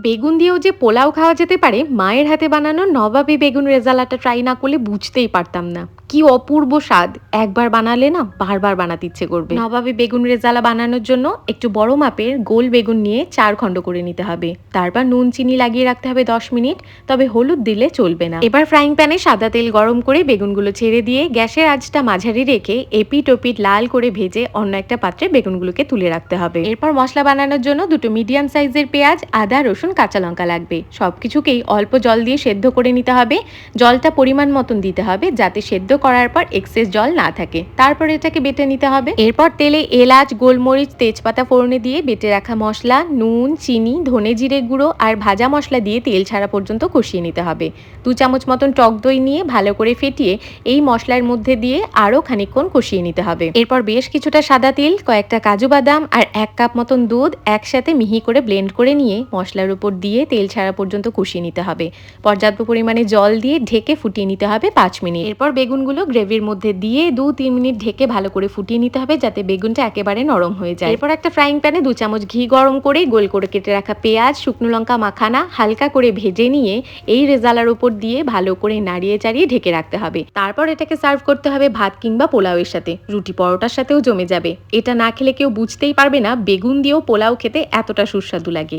বেগুন দিয়েও যে পোলাও খাওয়া যেতে পারে, মায়ের হাতে বানানো নবাবী বেগুন রেজালাটা ট্রাই না করলে বুঝতেই পারতাম না। কি অপূর্ব স্বাদ! একবার বানালে না বারবার বানাতে ইচ্ছে করবে। নবাবী বেগুন রেজালা বানানোর জন্য একটু বড় মাপের গোল বেগুন নিয়ে 4 খণ্ড করে নিতে হবে। তারপর নুন চিনি লাগিয়ে রাখতে হবে 10 মিনিট, তবে হলুদ দিলে চলবে না। এবার ফ্রাইং প্যানে সাদা তেল গরম করে বেগুনগুলো ছেড়ে দিয়ে গ্যাসের আঁচটা মাঝারি রেখে এপিট ওপিট লাল করে ভেজে অন্য একটা পাত্রে বেগুনগুলোকে তুলে রাখতে হবে। এরপর মশলা বানানোর জন্য দুটো মিডিয়াম সাইজের পেঁয়াজ, আদা, রসুন, কাঁচা লঙ্কা লাগবে। সবকিছুকেই অল্প জল দিয়ে সেদ্ধ করে নিতে হবে। জলটা পরিমাণ মতন দিতে হবে যাতে সেদ্ধ করার পর এক্সেস জল না থাকে। তারপর এটাকে বেটে নিতে হবে। এরপর তেলে এলাচ, গোলমরিচ, তেজপাতা ফোড়নে দিয়ে বেটে রাখা মশলা, নুন, চিনি, ধনে জিরে গুঁড়ো আর ভাজা মশলা দিয়ে তেল ছাড়া পর্যন্ত কষিয়ে নিতে হবে। 2 চামচ মতন টক দই নিয়ে ভালো করে ফেটিয়ে এই মশলার মধ্যে দিয়ে আরও খানিকক্ষণ কষিয়ে নিতে হবে। এরপর বেশ কিছুটা সাদা তিল, কয়েকটা কাজু বাদাম আর 1 কাপ মতন দুধ একসাথে মিহি করে ব্লেন্ড করে নিয়ে মশলার উপর দিয়ে তেল ছাড়া পর্যন্ত কষিয়ে নিতে হবে। পর্যাপ্ত পরিমাণে জল দিয়ে ঢেকে ফুটিয়ে নিতে হবে 5 মিনিট। এরপর বেগুনগুলো গ্রেভির মধ্যে দিয়ে 2-3 মিনিট ঢেকে ভালো করে ফুটিয়ে নিতে হবে যাতে বেগুনটা একেবারে নরম হয়ে যায়। এরপর একটা ফ্রাইং প্যানে 2 চামচ ঘি গরম করে গোল করে কেটে রাখা পেঁয়াজ, শুকনো লঙ্কা মাখানা হালকা করে ভেজে নিয়ে এই রেজালার উপর দিয়ে ভালো করে নাড়িয়ে চাড়িয়ে ঢেকে রাখতে হবে। তারপর এটাকে সার্ভ করতে হবে ভাত কিংবা পোলাওয়ের সাথে, রুটি পরোটার সাথেও জমে যাবে। এটা না খেলে কেউ বুঝতেই পারবে না বেগুন দিয়েও পোলাও খেতে এতটা সুস্বাদু লাগে।